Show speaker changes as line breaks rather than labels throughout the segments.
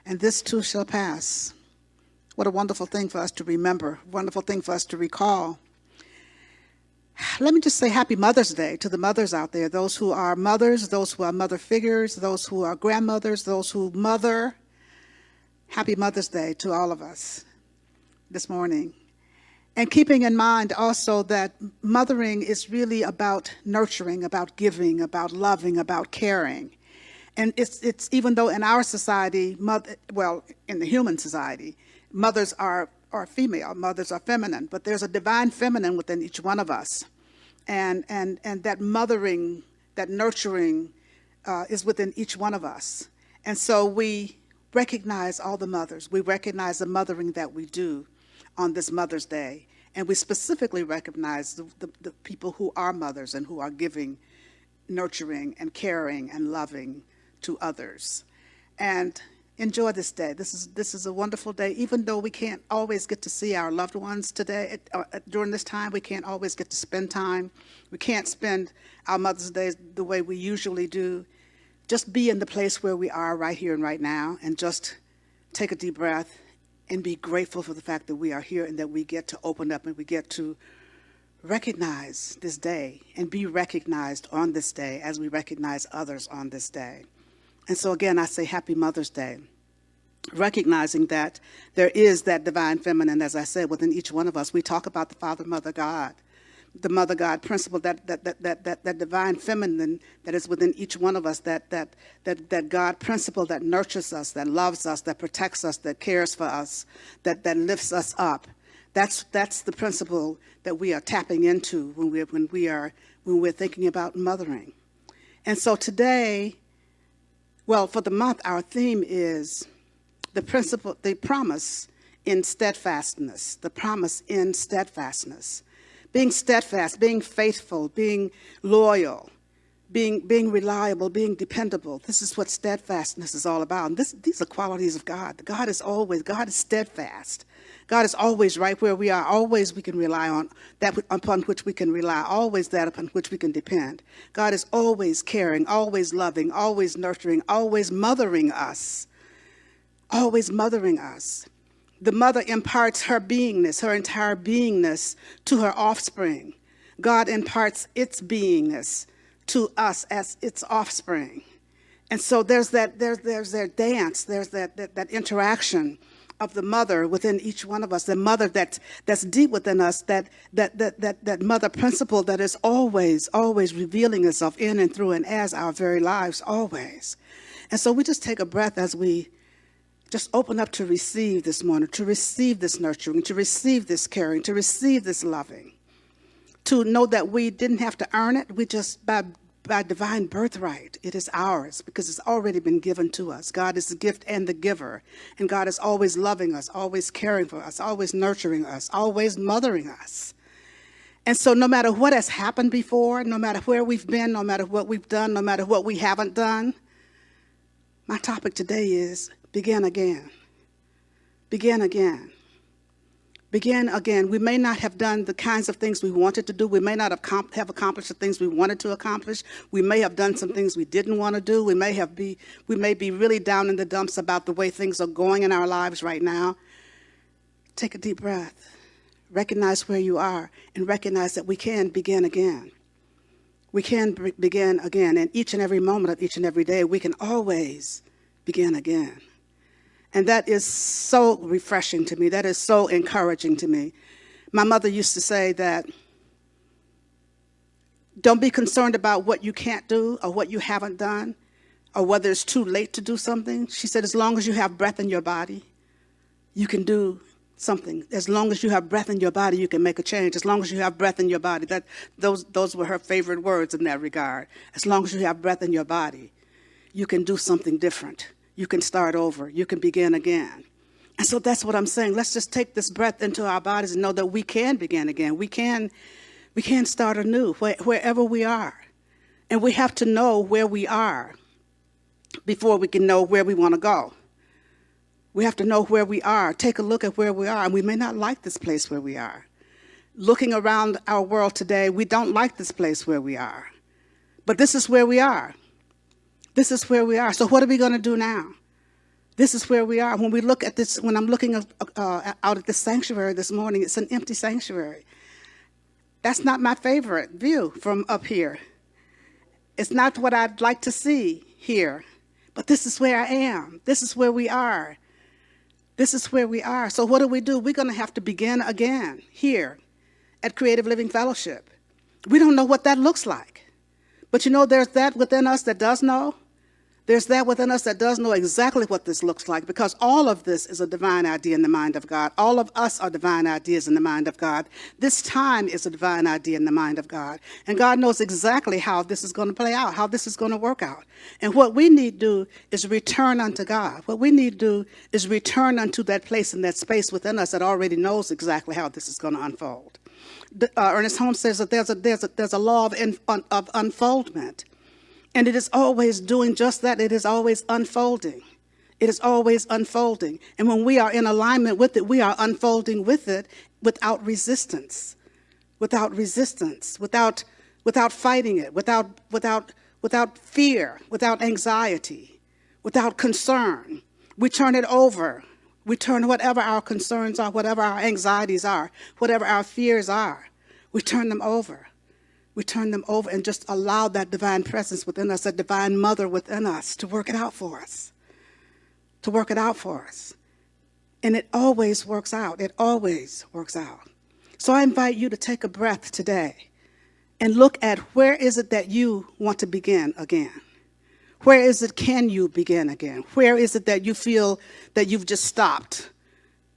and this too shall pass. What a wonderful thing for us to remember, wonderful thing for us to recall. Let me just say happy Mother's Day to the mothers out there, those who are mothers, those who are mother figures, those who are grandmothers, those who mother. Happy Mother's Day to all of us this morning. And keeping in mind also that mothering is really about nurturing, about giving, about loving, about caring. And it's even though in our society, in the human society, mothers are female, mothers are feminine, but there's a divine feminine within each one of us. And that mothering, that nurturing is within each one of us. And so we recognize all the mothers. We recognize the mothering that we do on this Mother's Day. And we specifically recognize the people who are mothers and who are giving, nurturing, and caring and loving to others. And enjoy this day. This is a wonderful day. Even though we can't always get to see our loved ones today, during this time, we can't always get to spend time. We can't spend our Mother's Day the way we usually do. Just be in the place where we are right here and right now, and just take a deep breath and be grateful for the fact that we are here and that we get to open up and we get to recognize this day and be recognized on this day as we recognize others on this day. And so again, I say happy Mother's Day, recognizing that there is that divine feminine, as I said, within each one of us. We talk about the Father, Mother, God, the Mother God principle, that divine feminine that is within each one of us, that God principle that nurtures us, that loves us, that protects us, that cares for us, that lifts us up. That's the principle that we are tapping into when we're thinking about mothering. And so today, well, for the month, our theme is the promise in steadfastness, the promise in steadfastness. Being steadfast, being faithful, being loyal, being reliable, being dependable. This is what steadfastness is all about. And these are qualities of God. God is steadfast. God is always right where we are. Always we can rely on that upon which we can rely. Always that upon which we can depend. God is always caring, always loving, always nurturing, always mothering us. Always mothering us. The mother imparts her beingness, her entire beingness to her offspring. God imparts its beingness to us as its offspring. And so there's that dance, there's that interaction of the mother within each one of us, the mother that's deep within us, that mother principle that is always revealing itself in and through and as our very lives, always. And so we just take a breath as we just open up to receive this morning, to receive this nurturing, to receive this caring, to receive this loving, to know that we didn't have to earn it. We just, by divine birthright, it is ours because it's already been given to us. God is the gift and the giver, and God is always loving us, always caring for us, always nurturing us, always mothering us. And so no matter what has happened before, no matter where we've been, no matter what we've done, no matter what we haven't done, my topic today is begin again. Begin again. Begin again. We may not have done the kinds of things we wanted to do. We may not have accomplished the things we wanted to accomplish. We may have done some things we didn't want to do. We may be really down in the dumps about the way things are going in our lives right now. Take a deep breath. Recognize where you are and recognize that we can begin again. We can begin again. And each and every moment of each and every day, we can always begin again. And that is so refreshing to me. That is so encouraging to me. My mother used to say that don't be concerned about what you can't do or what you haven't done or whether it's too late to do something. She said, as long as you have breath in your body, you can do something. As long as you have breath in your body, you can make a change. As long as you have breath in your body. Those were her favorite words in that regard. As long as you have breath in your body, you can do something different. You can start over. You can begin again. And so that's what I'm saying. Let's just take this breath into our bodies and know that we can begin again. We can start anew wherever we are. And we have to know where we are before we can know where we want to go. We have to know where we are. Take a look at where we are. And we may not like this place where we are. Looking around our world today, we don't like this place where we are. But this is where we are. This is where we are. So what are we going to do now? This is where we are. When we look at this, when I'm looking out at this sanctuary this morning, it's an empty sanctuary. That's not my favorite view from up here. It's not what I'd like to see here. But this is where I am. This is where we are. This is where we are. So what do? We're going to have to begin again here at Creative Living Fellowship. We don't know what that looks like. But you know, there's that within us that does know. There's that within us that does know exactly what this looks like, because all of this is a divine idea in the mind of God. All of us are divine ideas in the mind of God. This time is a divine idea in the mind of God. And God knows exactly how this is going to play out, how this is going to work out. And what we need to do is return unto God. What we need to do is return unto that place and that space within us that already knows exactly how this is going to unfold. Ernest Holmes says that there's a law of unfoldment. And it is always doing just that. It is always unfolding. It is always unfolding. And when we are in alignment with it, we are unfolding with it without resistance, without fighting it, without fear, without anxiety, without concern. We turn it over. We turn whatever our concerns are, whatever our anxieties are, whatever our fears are, we turn them over. We turn them over and just allow that divine presence within us, that divine mother within us, to work it out for us, to work it out for us. And it always works out. It always works out. So I invite you to take a breath today and look at where is it that you want to begin again? Where is it can you begin again? Where is it that you feel that you've just stopped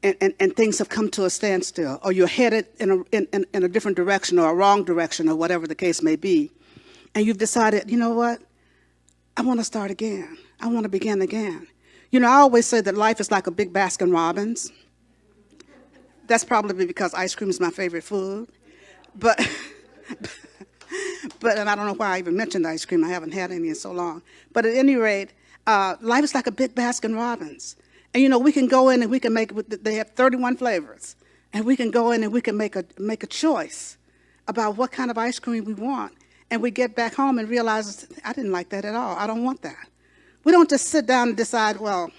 and things have come to a standstill, or you're headed in a different direction or a wrong direction or whatever the case may be, and you've decided, you know what, I want to start again. I want to begin again. You know, I always say that life is like a big Baskin Robbins. That's probably because ice cream is my favorite food. But and I don't know why I even mentioned ice cream. I haven't had any in so long. But at any rate, life is like a big Baskin Robbins. And, you know, we can go in and we can make, they have 31 flavors. And we can go in and we can make a choice about what kind of ice cream we want. And we get back home and realize, I didn't like that at all. I don't want that. We don't just sit down and decide, well,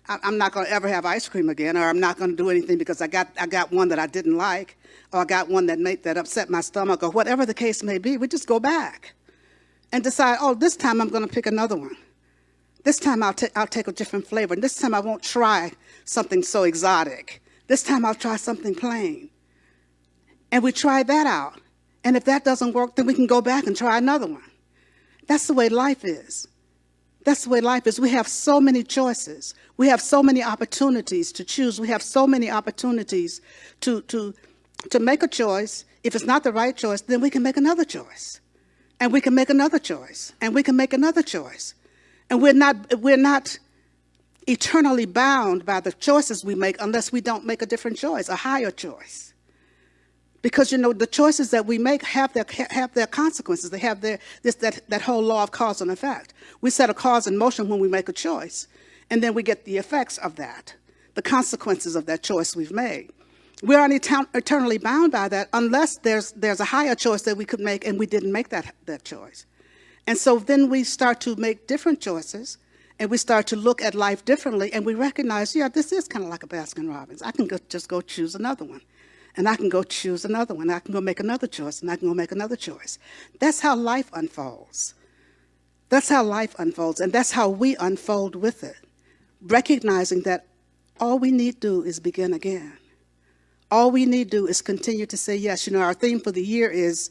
I'm not going to ever have ice cream again, or I'm not going to do anything because I got one that I didn't like, or I got one that upset my stomach, or whatever the case may be. We just go back and decide, oh, this time I'm going to pick another one. This time I'll take a different flavor. And this time I won't try something so exotic. This time I'll try something plain. And we try that out. And if that doesn't work, then we can go back and try another one. That's the way life is. That's the way life is. We have so many choices. We have so many opportunities to choose. We have so many opportunities to make a choice. If it's not the right choice, then we can make another choice. And we can make another choice. And we can make another choice. And we're not eternally bound by the choices we make unless we don't make a different choice, a higher choice. Because, you know, the choices that we make have their consequences. They have that whole law of cause and effect. We set a cause in motion when we make a choice, and then we get the effects of that, the consequences of that choice we've made. We aren't eternally bound by that unless there's a higher choice that we could make and we didn't make that choice. And so then we start to make different choices, and we start to look at life differently, and we recognize, yeah, this is kind of like a Baskin Robbins. I can just go choose another one, and I can go choose another one. I can go make another choice, and I can go make another choice. That's how life unfolds. That's how life unfolds, and that's how we unfold with it, recognizing that all we need to do is begin again. All we need to do is continue to say yes. You know, our theme for the year is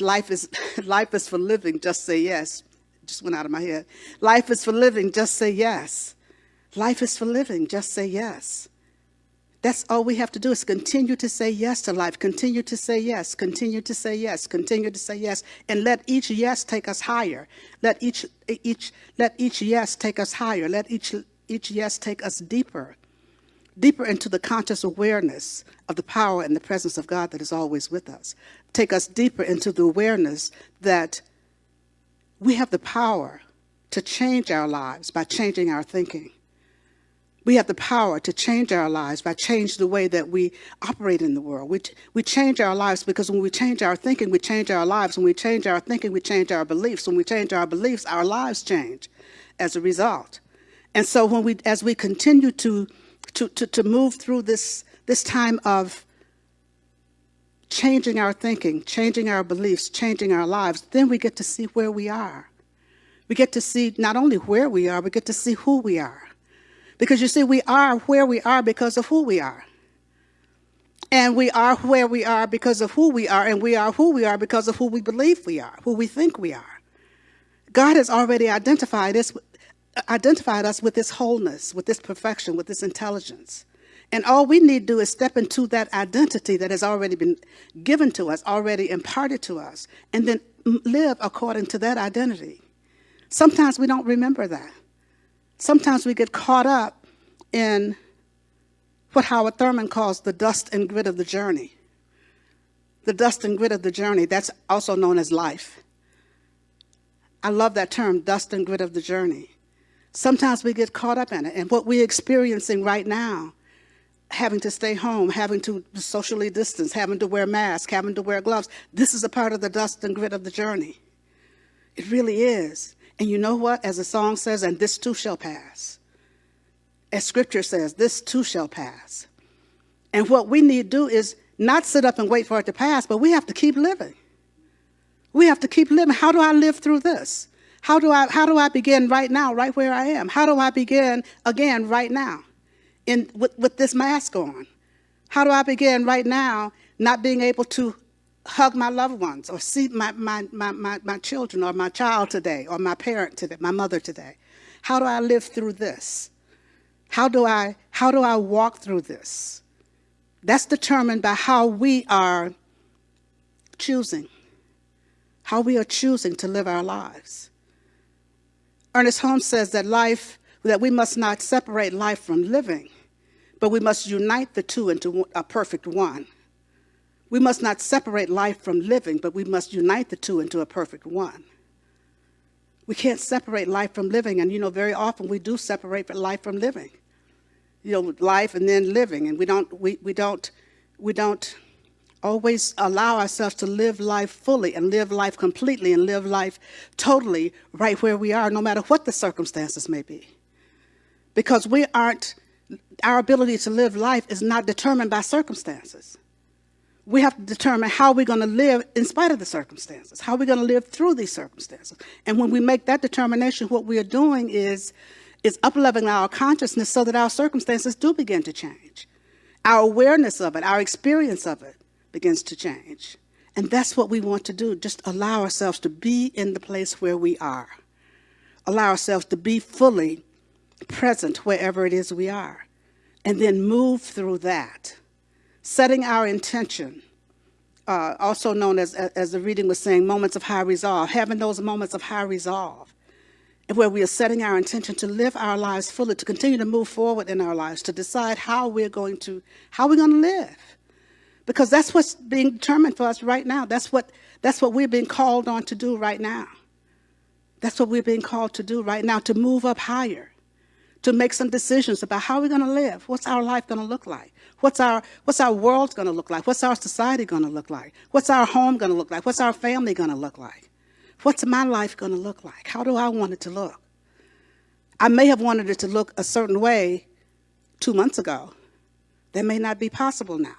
life is for living, just say yes. It just went out of my head. Life is for living, just say yes. Life is for living, just say yes. That's all we have to do is continue to say yes to life, continue to say yes, continue to say yes, continue to say yes, and let each yes take us higher. Let each yes take us higher. Let each yes take us deeper into the conscious awareness of the power and the presence of God that is always with us. Take us deeper into the awareness that we have the power to change our lives by changing our thinking. We have the power to change our lives by changing the way that we operate in the world. We change our lives because when we change our thinking, we change our lives. When we change our thinking, we change our beliefs. When we change our beliefs, our lives change as a result. And so as we continue to move through this time of changing our thinking, changing our beliefs, changing our lives, then we get to see where we are. We get to see not only where we are, we get to see who we are. Because you see, we are where we are because of who we are. And we are where we are because of who we are, and we are who we are because of who we believe we are, who we think we are. God has already identified us with this wholeness, with this perfection, with this intelligence. And all we need to do is step into that identity that has already been given to us, already imparted to us, and then live according to that identity. Sometimes we don't remember that. Sometimes we get caught up in what Howard Thurman calls the dust and grit of the journey. The dust and grit of the journey, that's also known as life. I love that term, dust and grit of the journey. Sometimes we get caught up in it. And what we're experiencing right now, having to stay home, having to socially distance, having to wear masks, having to wear gloves, this is a part of the dust and grit of the journey. It really is. And you know what? As the song says, and this too shall pass. As scripture says, this too shall pass. And what we need to do is not sit up and wait for it to pass, but we have to keep living. We have to keep living. How do I live through this? How do I begin right now, right where I am? How do I begin again right now with this mask on? How do I begin right now not being able to hug my loved ones or see my children or my child today or my parent today, my mother today? How do I live through this? How do I walk through this? That's determined by how we are choosing to live our lives. Ernest Holmes says that we must not separate life from living, but we must unite the two into a perfect one. We must not separate life from living, but we must unite the two into a perfect one. We can't separate life from living, and very often we do separate life from living. Life and then living, and we don't always allow ourselves to live life fully and live life completely and live life totally right where we are, no matter what the circumstances may be. Because our ability to live life is not determined by circumstances. We have to determine how we're going to live in spite of the circumstances, how we're going to live through these circumstances. And when we make that determination, what we are doing is up-leveling our consciousness so that our circumstances do begin to change. Our awareness of it, our experience of it begins to change. And that's what we want to do, just allow ourselves to be in the place where we are. Allow ourselves to be fully present wherever it is we are. And then move through that. Setting our intention, also known as the reading was saying, moments of high resolve, having those moments of high resolve, where we are setting our intention to live our lives fully, to continue to move forward in our lives, to decide how we're going to live. Because that's what's being determined for us right now. That's what we're being called on to do right now. That's what we're being called to do right now, to move up higher, to make some decisions about how we're going to live. What's our life going to look like? What's our world going to look like? What's our society going to look like? What's our home going to look like? What's our family going to look like? What's my life going to look like? How do I want it to look? I may have wanted it to look a certain way 2 months ago. That may not be possible now.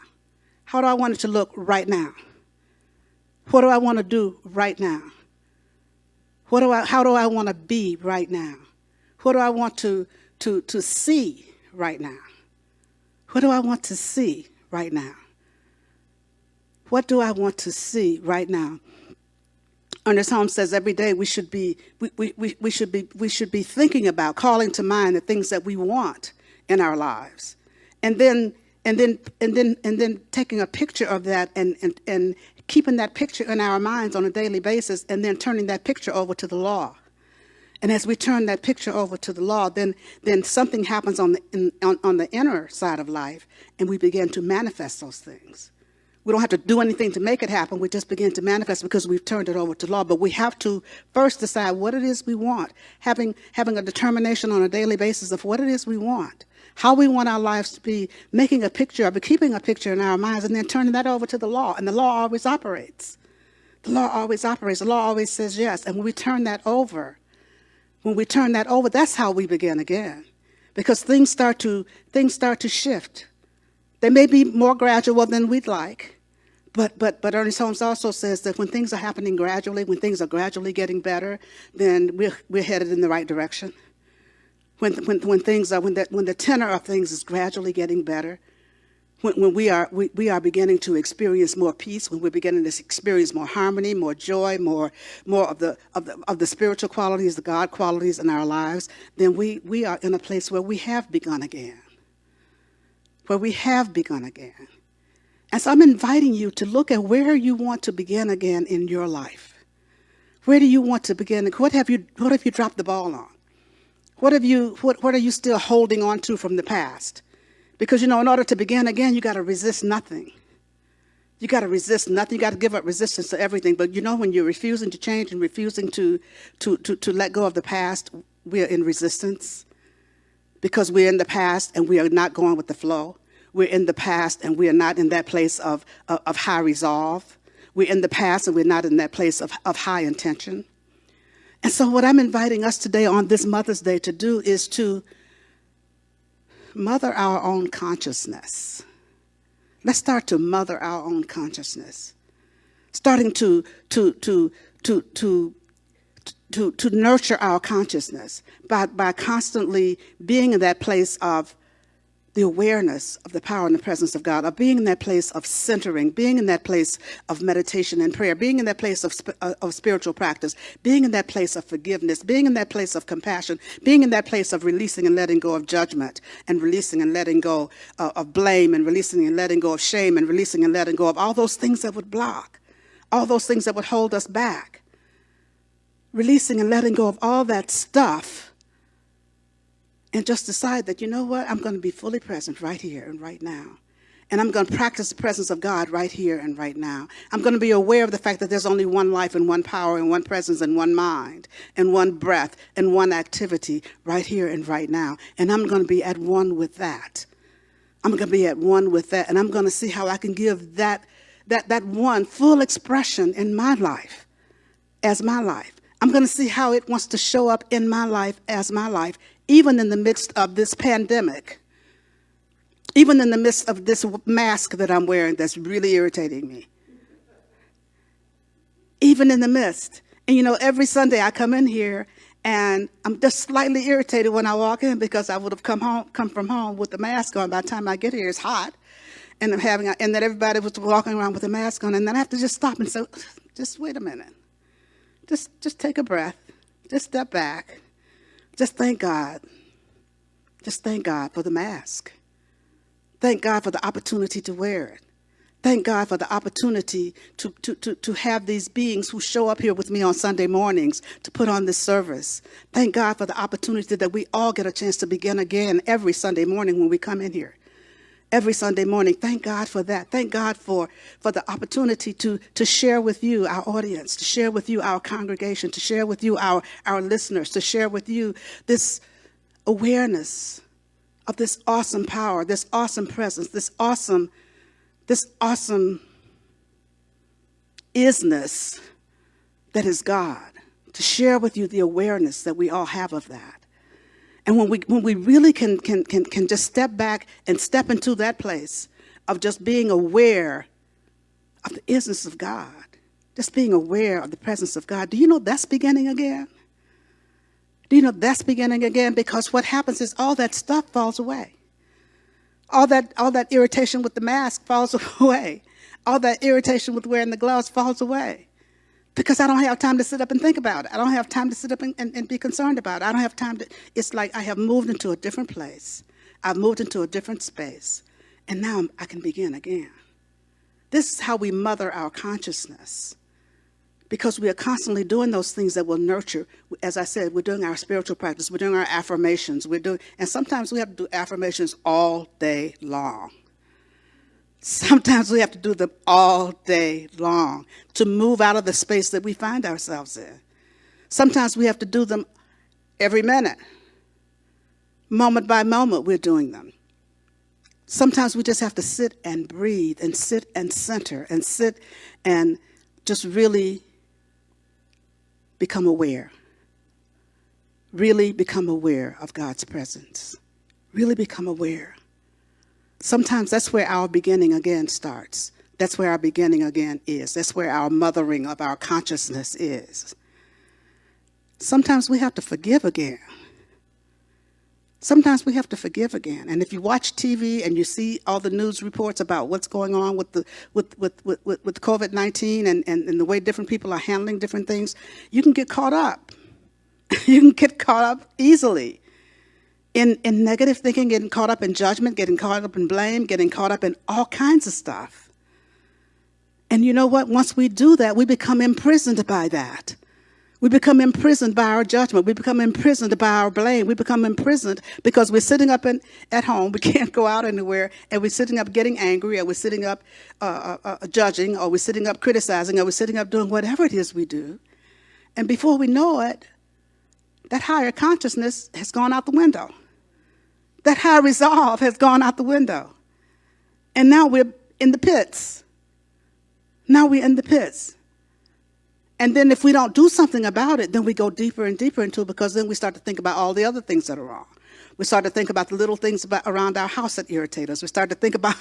How do I want it to look right now? What do I want to do right now? How do I want to be right now? What do I want to see right now? What do I want to see right now? What do I want to see right now? Ernest Holmes says every day we should be thinking about, calling to mind the things that we want in our lives, and then taking a picture of that and keeping that picture in our minds on a daily basis, and then turning that picture over to the law. And as we turn that picture over to the law, then something happens on the inner side of life, and we begin to manifest those things. We don't have to do anything to make it happen. We just begin to manifest because we've turned it over to law. But we have to first decide what it is we want, having a determination on a daily basis of what it is we want. how we want our lives to be, making a picture of it, keeping a picture in our minds, and then turning that over to the law. And the law always operates. The law always operates. The law always says yes. And when we turn that over, that's how we begin again. Because things start to shift. They may be more gradual than we'd like. But Ernest Holmes also says that when things are happening gradually, when things are gradually getting better, then we're headed in the right direction. When the tenor of things is gradually getting better, when we are beginning to experience more peace, when we're beginning to experience more harmony, more joy, more of the spiritual qualities, the God qualities in our lives, then we are in a place where we have begun again. And so I'm inviting you to look at where you want to begin again in your life. Where do you want to begin? What have you dropped the ball on? What are you still holding on to from the past? Because, in order to begin again, you got to resist nothing. You got to resist nothing. You got to give up resistance to everything. But when you're refusing to change and refusing to let go of the past, we're in resistance. Because we're in the past and we are not going with the flow. We're in the past and we are not in that place of high resolve. We're in the past and we're not in that place of high intention. And so what I'm inviting us today on this Mother's Day to do is to mother our own consciousness. Let's start to mother our own consciousness. Starting to nurture our consciousness by constantly being in that place of the awareness of the power and the presence of God, of being in that place of centering, being in that place of meditation and prayer, being in that place of spiritual practice, being in that place of forgiveness, being in that place of compassion, being in that place of releasing and letting go of judgment, and releasing and letting go of blame, and releasing and letting go of shame, and releasing and letting go of all those things that would block, all those things that would hold us back. Releasing and letting go of all that stuff. And just decide that, I'm going to be fully present right here and right now. And I'm going to practice the presence of God right here and right now. I'm going to be aware of the fact that there's only one life and one power and one presence and one mind and one breath and one activity right here and right now. And I'm going to be at one with that. I'm going to be at one with that. And I'm going to see how I can give that one full expression in my life as my life. I'm going to see how it wants to show up in my life as my life, even in the midst of this pandemic, even in the midst of this mask that I'm wearing that's really irritating me. Even in the midst. And every Sunday I come in here and I'm just slightly irritated when I walk in, because I would have come from home with the mask on. By the time I get here, it's hot. And and then everybody was walking around with a mask on. And then I have to just stop and say, just wait a minute. Just take a breath. Just step back. Just thank God. Just thank God for the mask. Thank God for the opportunity to wear it. Thank God for the opportunity to have these beings who show up here with me on Sunday mornings to put on this service. Thank God for the opportunity that we all get a chance to begin again every Sunday morning when we come in here. Every Sunday morning. Thank God for that. Thank God for the opportunity to share with you, our audience, to share with you, our congregation, to share with you, our listeners, to share with you this awareness of this awesome power, this awesome presence, this awesome isness that is God. To share with you the awareness that we all have of that. And when we really can just step back and step into that place of just being aware of the isness of God, just being aware of the presence of God, do you know that's beginning again? Do you know that's beginning again? Because what happens is all that stuff falls away. All that irritation with the mask falls away. All that irritation with wearing the gloves falls away. Because I don't have time to sit up and think about it. I don't have time to sit up and be concerned about it. I don't have time to, it's like I have moved into a different place. I've moved into a different space. And now I can begin again. This is how we mother our consciousness. Because we are constantly doing those things that will nurture. As I said, we're doing our spiritual practice. We're doing our affirmations. And sometimes we have to do affirmations all day long. Sometimes we have to do them all day long to move out of the space that we find ourselves in. Sometimes we have to do them every minute. Moment by moment, we're doing them. Sometimes we just have to sit and breathe and sit and center and sit and just really become aware. Really become aware of God's presence. Really become aware. Sometimes that's where our beginning again starts. That's where our beginning again is. That's where our mothering of our consciousness is. Sometimes we have to forgive again. Sometimes we have to forgive again. And if you watch TV and you see all the news reports about what's going on with COVID-19 and the way different people are handling different things, you can get caught up. You can get caught up easily in negative thinking, getting caught up in judgment, getting caught up in blame, getting caught up in all kinds of stuff. And you know what? Once we do that, we become imprisoned by that. We become imprisoned by our judgment. We become imprisoned by our blame. We become imprisoned because we're sitting up at home. We can't go out anywhere. And we're sitting up getting angry, or we're sitting up judging, or we're sitting up criticizing, or we're sitting up doing whatever it is we do. And before we know it, that higher consciousness has gone out the window. That higher resolve has gone out the window. And now we're in the pits. Now we're in the pits. And then if we don't do something about it, then we go deeper and deeper into it, because then we start to think about all the other things that are wrong. We start to think about the little things around our house that irritate us. We start to think about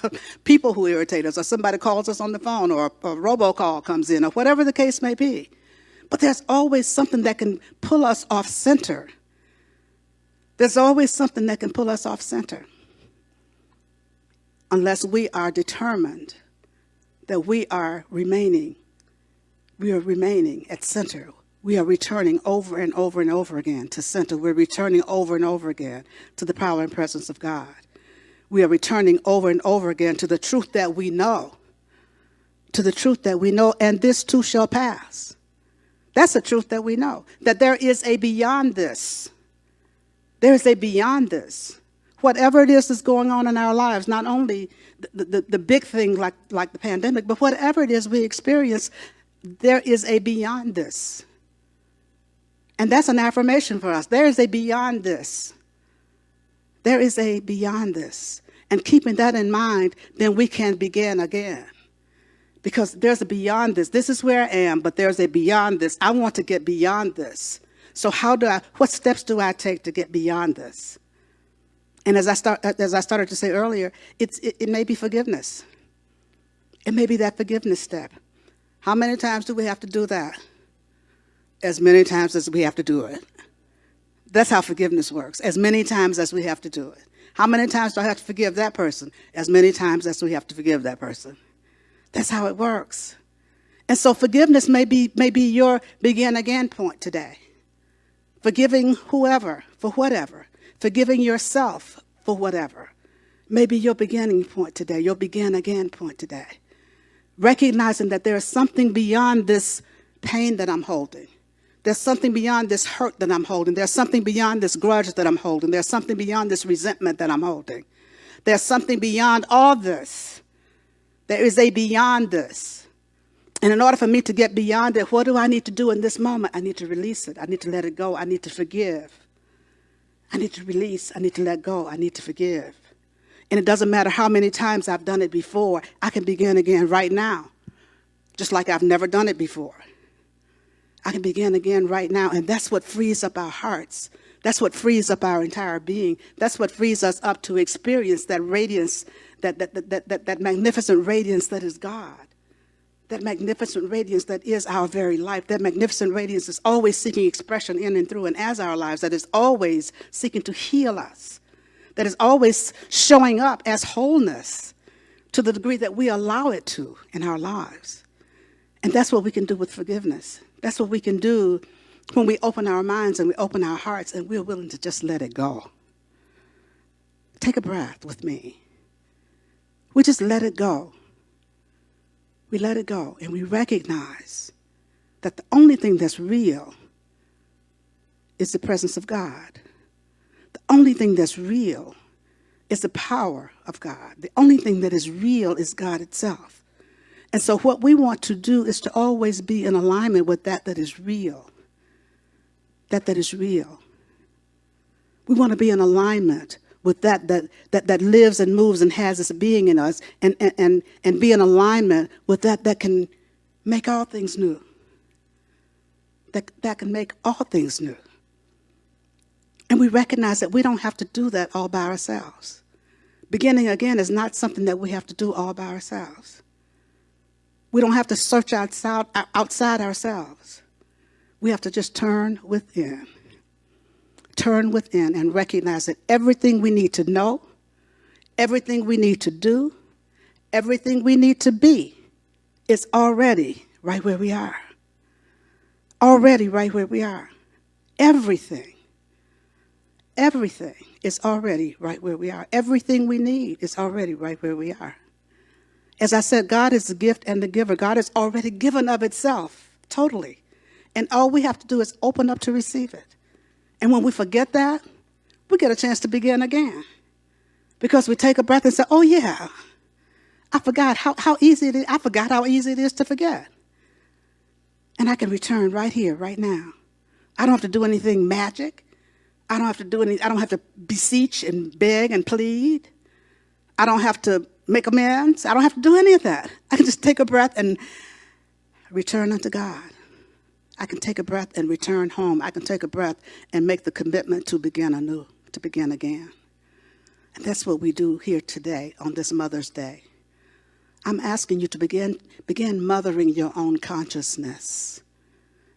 people who irritate us, or somebody calls us on the phone, or a robocall comes in, or whatever the case may be. But there's always something that can pull us off center. There's always something that can pull us off center. Unless we are determined that we are remaining at center. We are returning over and over and over again to center. We're returning over and over again to the power and presence of God. We are returning over and over again to the truth that we know. To the truth that we know, and this too shall pass. That's the truth that we know. That there is a beyond this. There is a beyond this. Whatever it is that's going on in our lives, not only the big thing like the pandemic, but whatever it is we experience, there is a beyond this. And that's an affirmation for us. There is a beyond this. There is a beyond this. And keeping that in mind, then we can begin again. Because there's a beyond this. This is where I am, but there's a beyond this. I want to get beyond this. So what steps do I take to get beyond this? And as I started to say earlier, it may be forgiveness. It may be that forgiveness step. How many times do we have to do that? As many times as we have to do it. That's how forgiveness works. As many times as we have to do it. How many times do I have to forgive that person? As many times as we have to forgive that person. That's how it works. And so forgiveness may be your begin again point today. Forgiving whoever for whatever. Forgiving yourself for whatever. May be your beginning point today, your begin again point today. Recognizing that there is something beyond this pain that I'm holding. There's something beyond this hurt that I'm holding. There's something beyond this grudge that I'm holding. There's something beyond this resentment that I'm holding. There's something beyond all this. There is a beyond this. And in order for me to get beyond it, what do I need to do in this moment? I need to release it. I need to let it go. I need to forgive. I need to release. I need to let go. I need to forgive. And it doesn't matter how many times I've done it before. I can begin again right now, just like I've never done it before. I can begin again right now, and that's what frees up our hearts. That's what frees up our entire being. That's what frees us up to experience that radiance, that magnificent radiance that is God. That magnificent radiance that is our very life. That magnificent radiance is always seeking expression in and through and as our lives. That is always seeking to heal us. That is always showing up as wholeness to the degree that we allow it to in our lives. And that's what we can do with forgiveness. That's what we can do when we open our minds and we open our hearts and we're willing to just let it go. Take a breath with me. We just let it go. We let it go and we recognize that the only thing that's real is the presence of God. The only thing that's real is the power of God. The only thing that is real is God itself. And so what we want to do is to always be in alignment with that is real. That is real. We want to be in alignment with that lives and moves and has its being in us, and be in alignment with that can make all things new. That can make all things new. And we recognize that we don't have to do that all by ourselves. Beginning again is not something that we have to do all by ourselves. We don't have to search outside ourselves. We have to just turn within. Turn within and recognize that everything we need to know, everything we need to do, everything we need to be is already right where we are. Already right where we are. Everything is already right where we are. Everything we need is already right where we are. As I said, God is the gift and the giver. God has already given of itself, totally. And all we have to do is open up to receive it. And when we forget that, we get a chance to begin again. Because we take a breath and say, oh yeah, I forgot how easy it is. I forgot how easy it is to forget. And I can return right here, right now. I don't have to do anything magic. I don't have to beseech and beg and plead. I don't have to make amends. I don't have to do any of that. I can just take a breath and return unto God. I can take a breath and return home. I can take a breath and make the commitment to begin anew, to begin again. And that's what we do here today on this Mother's Day. I'm asking you to begin mothering your own consciousness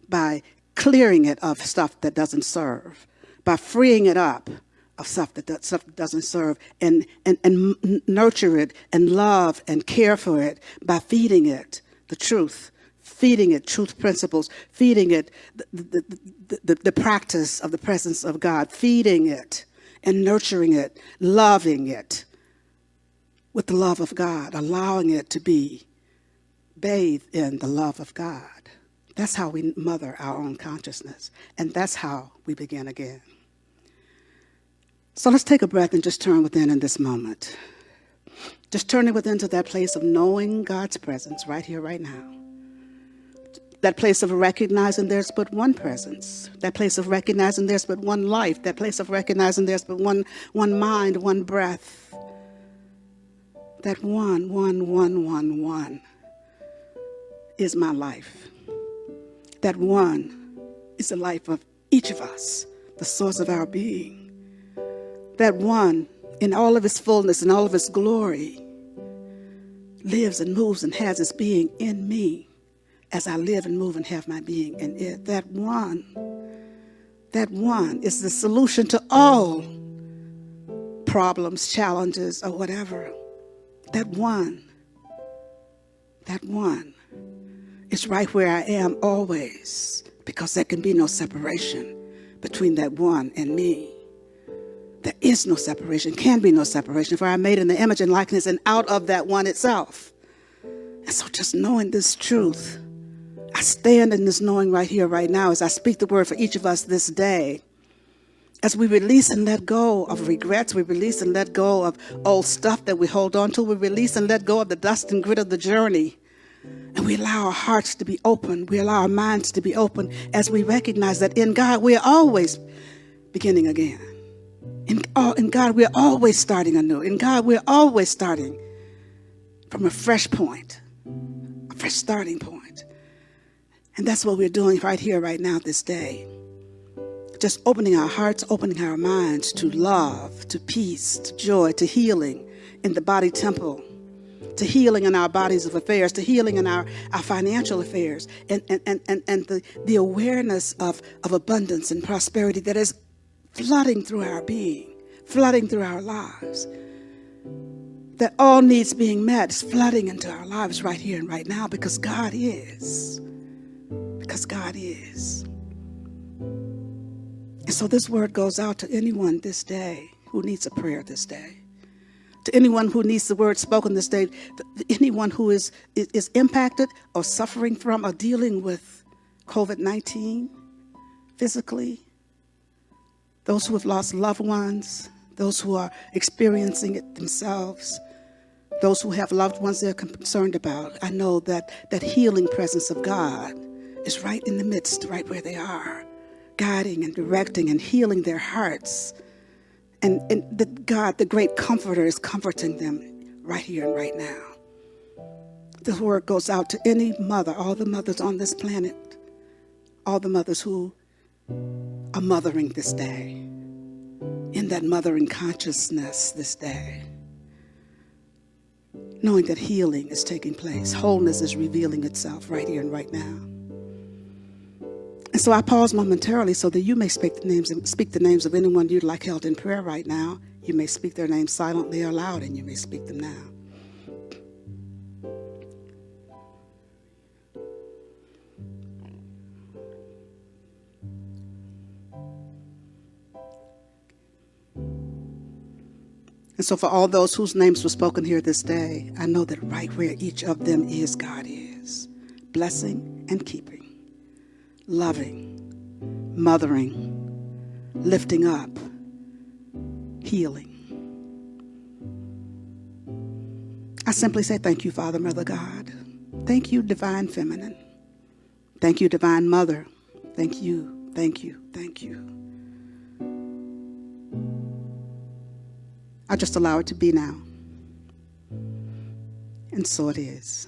by clearing it of stuff that doesn't serve, by freeing it up of stuff that doesn't serve, and nurture it and love and care for it by feeding it the truth, feeding it truth principles, feeding it the practice of the presence of God, feeding it and nurturing it, loving it with the love of God, allowing it to be bathed in the love of God. That's how we mother our own consciousness, and that's how we begin again. So let's take a breath and just turn within in this moment. Just turning within to that place of knowing God's presence right here, right now. That place of recognizing there's but one presence. That place of recognizing there's but one life. That place of recognizing there's but one mind, one breath. That one is my life. That one is the life of each of us, the source of our being. That one, in all of its fullness and all of its glory, lives and moves and has its being in me as I live and move and have my being in it. That one is the solution to all problems, challenges, or whatever. That one is right where I am always, because there can be no separation between that one and me. There is no separation, can be no separation, for I am made in the image and likeness and out of that one itself. And so just knowing this truth, I stand in this knowing right here, right now, as I speak the word for each of us this day. As we release and let go of regrets, we release and let go of old stuff that we hold on to, we release and let go of the dust and grit of the journey. And we allow our hearts to be open, we allow our minds to be open, as we recognize that in God we are always beginning again. In God, we're always starting anew. In God, we're always starting from a fresh point, a fresh starting point. And that's what we're doing right here, right now, this day. Just opening our hearts, opening our minds to love, to peace, to joy, to healing in the body temple, to healing in our bodies of affairs, to healing in our financial affairs, and the awareness of abundance and prosperity that is flooding through our being, flooding through our lives. That all needs being met is flooding into our lives right here and right now, because God is. Because God is. And so this word goes out to anyone this day who needs a prayer this day. To anyone who needs the word spoken this day. Anyone who is impacted or suffering from or dealing with COVID-19 physically. Those who have lost loved ones, those who are experiencing it themselves, those who have loved ones they're concerned about. I know that healing presence of God is right in the midst, right where they are, guiding and directing and healing their hearts And God, the great comforter, is comforting them right here and right now. This word goes out to any mother, all the mothers on this planet, all the mothers who are mothering this day, in that mothering consciousness this day, knowing that healing is taking place, wholeness is revealing itself right here and right now. And so I pause momentarily so that you may speak the names of anyone you'd like held in prayer right now. You may speak their names silently or loud, and you may speak them now. And so for all those whose names were spoken here this day, I know that right where each of them is, God is blessing and keeping, loving, mothering, lifting up, healing. I simply say thank you, Father, Mother God. Thank you, Divine Feminine. Thank you, Divine Mother. Thank you, thank you, thank you. I just allow it to be now. And so it is.